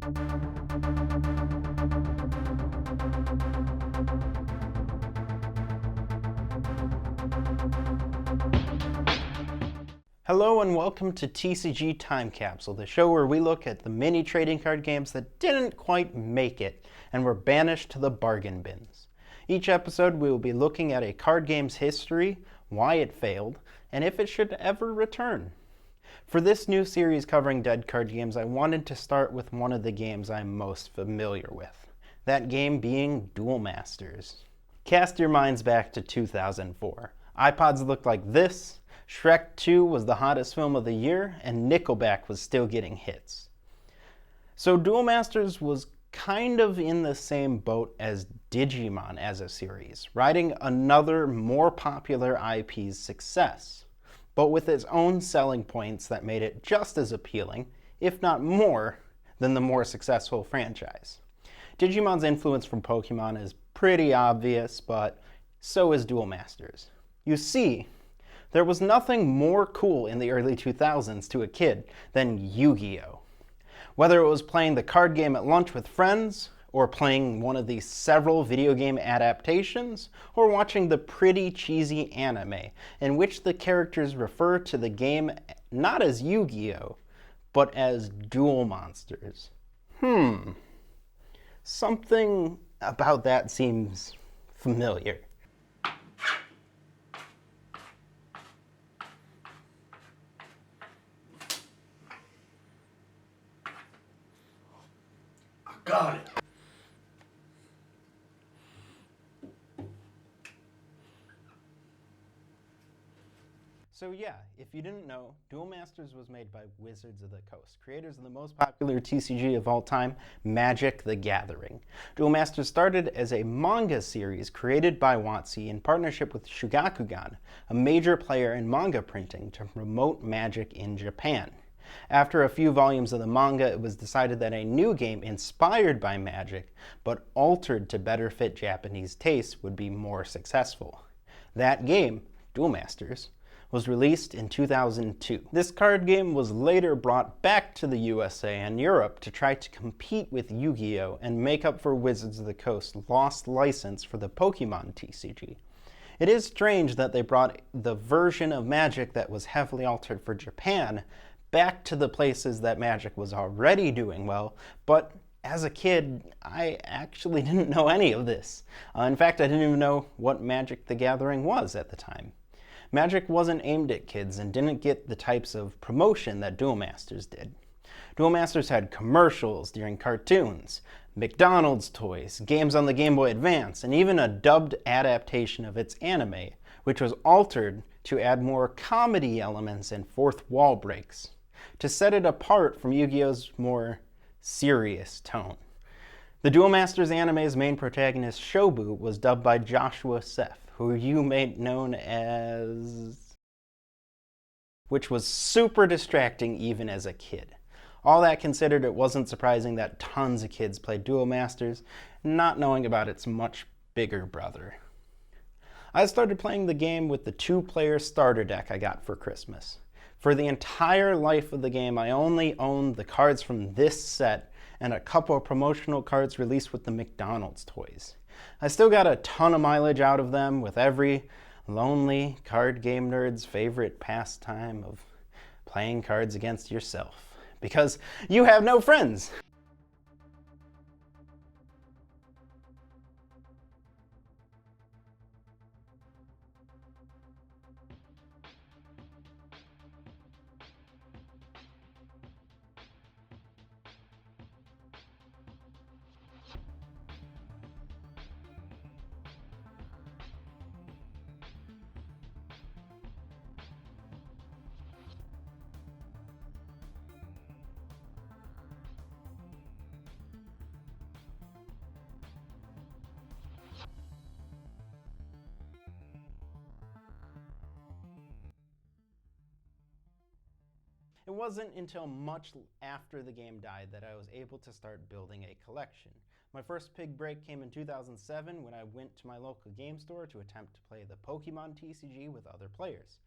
Hello and welcome to TCG Time Capsule, the show where we look at the mini trading card games that didn't quite make it and were banished to the bargain bins. Each episode we will be looking at a card game's history, why it failed, and if it should ever return. For this new series covering dead card games, I wanted to start with one of the games I'm most familiar with, that game being Duel Masters. Cast your minds back to 2004. iPods looked like this, Shrek 2 was the hottest film of the year, and Nickelback was still getting hits. So Duel Masters was kind of in the same boat as Digimon as a series, riding another more popular IP's success, but with its own selling points that made it just as appealing, if not more, than the more successful franchise. Digimon's influence from Pokemon is pretty obvious, but so is Duel Masters. You see, there was nothing more cool in the early 2000s to a kid than Yu-Gi-Oh! Whether it was playing the card game at lunch with friends, or playing one of the several video game adaptations, or watching the pretty cheesy anime in which the characters refer to the game not as Yu-Gi-Oh! But as Duel Monsters. Something about that seems familiar. Got it. So yeah, if you didn't know, Duel Masters was made by Wizards of the Coast, creators of the most popular TCG of all time, Magic: The Gathering. Duel Masters started as a manga series created by WotC in partnership with Shogakukan, a major player in manga printing to promote Magic in Japan. After a few volumes of the manga, it was decided that a new game inspired by Magic, but altered to better fit Japanese tastes, would be more successful. That game, Duel Masters, was released in 2002. This card game was later brought back to the USA and Europe to try to compete with Yu-Gi-Oh! And make up for Wizards of the Coast's lost license for the Pokemon TCG. It is strange that they brought the version of Magic that was heavily altered for Japan back to the places that Magic was already doing well, but as a kid, I actually didn't know any of this. In fact, I didn't even know what Magic: The Gathering was at the time. Magic wasn't aimed at kids and didn't get the types of promotion that Duel Masters did. Duel Masters had commercials during cartoons, McDonald's toys, games on the Game Boy Advance, and even a dubbed adaptation of its anime, which was altered to add more comedy elements and fourth wall breaks, to set it apart from Yu-Gi-Oh's more serious tone. The Duel Masters anime's main protagonist, Shoubou, was dubbed by Joshua Seth, who you may know as... which was super distracting even as a kid. All that considered, it wasn't surprising that tons of kids played Duel Masters, not knowing about its much bigger brother. I started playing the game with the 2-player starter deck I got for Christmas. For the entire life of the game, I only owned the cards from this set and a couple of promotional cards released with the McDonald's toys. I still got a ton of mileage out of them, with every lonely card game nerd's favorite pastime of playing cards against yourself, because you have no friends. It wasn't until much after the game died that I was able to start building a collection. My first big break came in 2007 when I went to my local game store to attempt to play the Pokemon TCG with other players.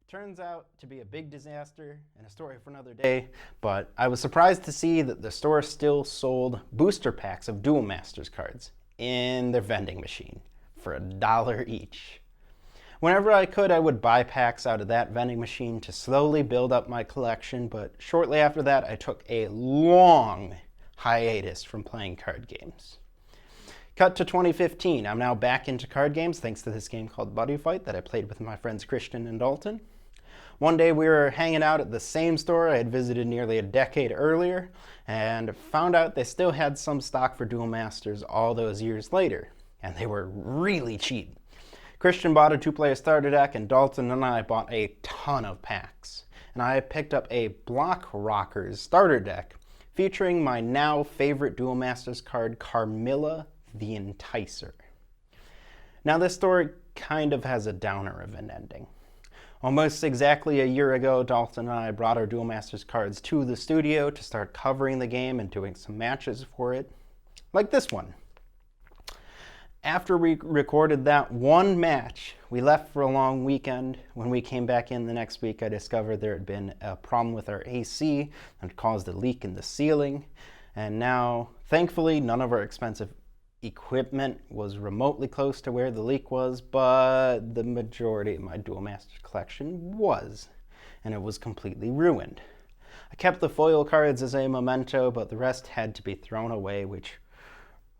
It Turns out to be a big disaster and a story for another day, but I was surprised to see that the store still sold booster packs of Duel Masters cards in their vending machine for $1 each. Whenever I could, I would buy packs out of that vending machine to slowly build up my collection, but shortly after that, I took a long hiatus from playing card games. Cut to 2015, I'm now back into card games thanks to this game called Buddy Fight that I played with my friends Christian and Dalton. One day we were hanging out at the same store I had visited nearly a decade earlier and found out they still had some stock for Duel Masters all those years later, and they were really cheap. Christian bought a 2-player starter deck and Dalton and I bought a ton of packs. And I picked up a Block Rockers starter deck featuring my now favorite Duel Masters card, Carmilla the Enticer. Now this story kind of has a downer of an ending. Almost exactly a year ago, Dalton and I brought our Duel Masters cards to the studio to start covering the game and doing some matches for it, like this one. After we recorded that one match, we left for a long weekend. When we came back in the next week, I discovered there had been a problem with our AC that caused a leak in the ceiling. And now, thankfully, none of our expensive equipment was remotely close to where the leak was, but the majority of my Duel Masters collection was, and it was completely ruined. I kept the foil cards as a memento, but the rest had to be thrown away, which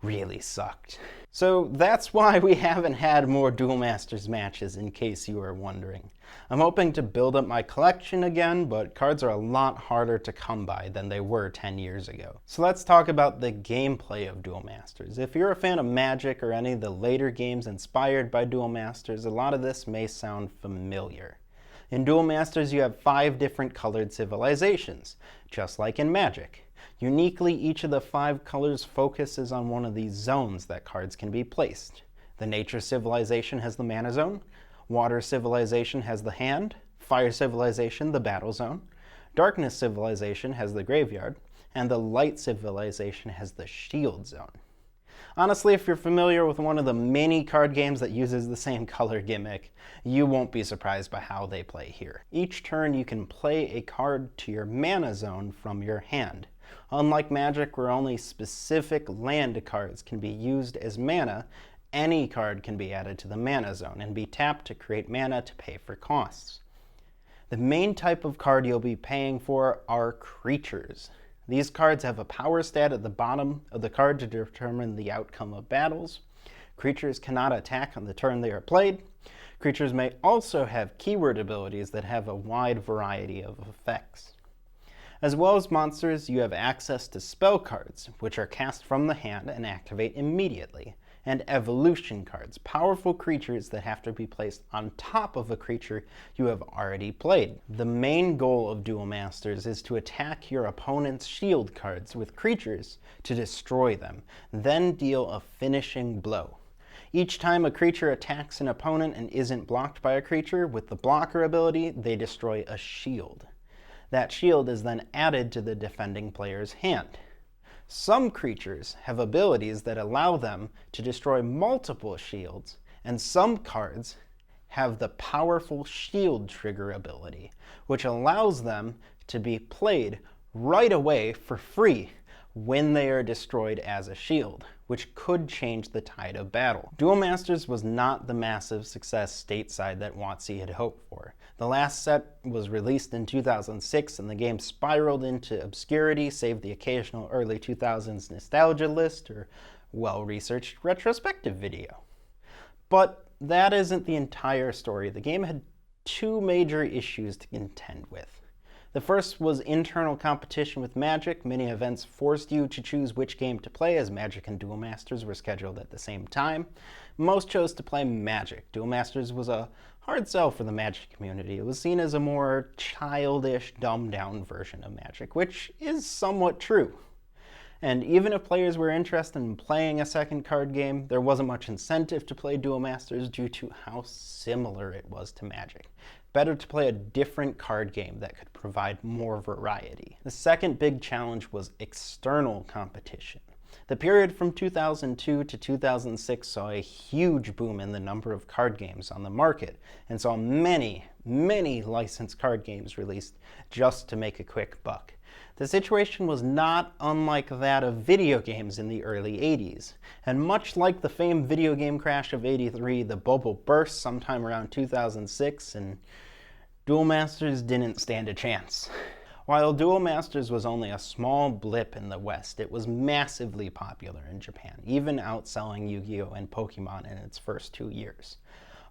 really sucked. So that's why we haven't had more Duel Masters matches, in case you were wondering. I'm hoping to build up my collection again, but cards are a lot harder to come by than they were 10 years ago. So let's talk about the gameplay of Duel Masters. If you're a fan of Magic or any of the later games inspired by Duel Masters, a lot of this may sound familiar. In Duel Masters, you have 5 different colored civilizations, just like in Magic. Uniquely, each of the 5 colors focuses on one of these zones that cards can be placed. The Nature Civilization has the Mana Zone, Water Civilization has the Hand, Fire Civilization the Battle Zone, Darkness Civilization has the Graveyard, and the Light Civilization has the Shield Zone. Honestly, if you're familiar with one of the many card games that uses the same color gimmick, you won't be surprised by how they play here. Each turn you can play a card to your Mana Zone from your hand. Unlike Magic, where only specific land cards can be used as mana, any card can be added to the Mana Zone and be tapped to create mana to pay for costs. The main type of card you'll be paying for are creatures. These cards have a power stat at the bottom of the card to determine the outcome of battles. Creatures cannot attack on the turn they are played. Creatures may also have keyword abilities that have a wide variety of effects. As well as monsters, you have access to spell cards, which are cast from the hand and activate immediately, and evolution cards, powerful creatures that have to be placed on top of a creature you have already played. The main goal of Duel Masters is to attack your opponent's shield cards with creatures to destroy them, then deal a finishing blow. Each time a creature attacks an opponent and isn't blocked by a creature, with the blocker ability, they destroy a shield. That shield is then added to the defending player's hand. Some creatures have abilities that allow them to destroy multiple shields, and some cards have the powerful shield trigger ability, which allows them to be played right away for free when they are destroyed as a shield, which could change the tide of battle. Duel Masters was not the massive success stateside that WotC had hoped for. The last set was released in 2006 and the game spiraled into obscurity, save the occasional early 2000s nostalgia list or well-researched retrospective video. But that isn't the entire story. The game had 2 major issues to contend with. The first was internal competition with Magic. Many events forced you to choose which game to play, as Magic and Duel Masters were scheduled at the same time. Most chose to play Magic. Duel Masters was a hard sell for the Magic community. It was seen as a more childish, dumbed-down version of Magic, which is somewhat true. And even if players were interested in playing a second card game, there wasn't much incentive to play Duel Masters due to how similar it was to Magic. Better to play a different card game that could provide more variety. The second big challenge was external competition. The period from 2002 to 2006 saw a huge boom in the number of card games on the market and saw many, many licensed card games released just to make a quick buck. The situation was not unlike that of video games in the early 80s, and much like the famed video game crash of '83, the bubble burst sometime around 2006, and Duel Masters didn't stand a chance. While Duel Masters was only a small blip in the West, it was massively popular in Japan, even outselling Yu-Gi-Oh! And Pokemon in its first 2 years.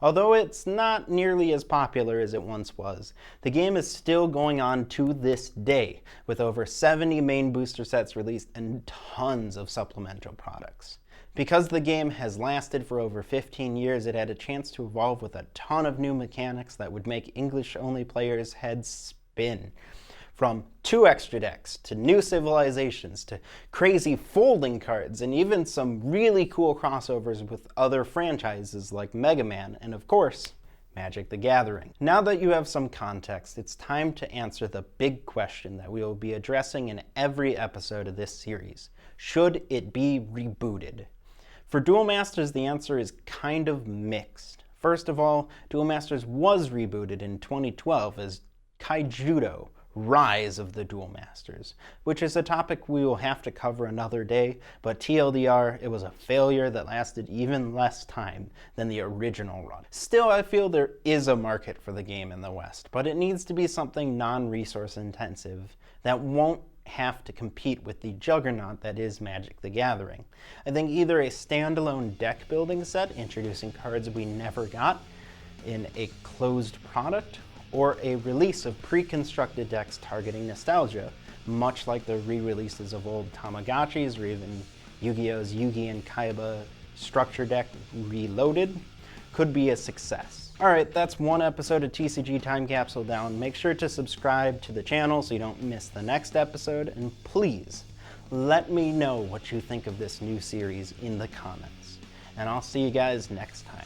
Although it's not nearly as popular as it once was, the game is still going on to this day, with over 70 main booster sets released and tons of supplemental products. Because the game has lasted for over 15 years, it had a chance to evolve with a ton of new mechanics that would make English-only players' heads spin. From 2 extra decks, to new civilizations, to crazy folding cards, and even some really cool crossovers with other franchises like Mega Man, and of course, Magic the Gathering. Now that you have some context, it's time to answer the big question that we will be addressing in every episode of this series. Should it be rebooted? For Duel Masters, the answer is kind of mixed. First of all, Duel Masters was rebooted in 2012 as Kaijudo, Rise of the Duel Masters, which is a topic we will have to cover another day, but TLDR, it was a failure that lasted even less time than the original run. Still, I feel there is a market for the game in the West, but it needs to be something non-resource intensive that won't have to compete with the juggernaut that is Magic the Gathering. I think either a standalone deck building set introducing cards we never got in a closed product, or a release of pre-constructed decks targeting nostalgia, much like the re-releases of old Tamagotchis or even Yu-Gi-Oh's Yugi and Kaiba structure deck Reloaded, could be a success. Alright, that's one episode of TCG Time Capsule down. Make sure to subscribe to the channel so you don't miss the next episode, and please let me know what you think of this new series in the comments. And I'll see you guys next time.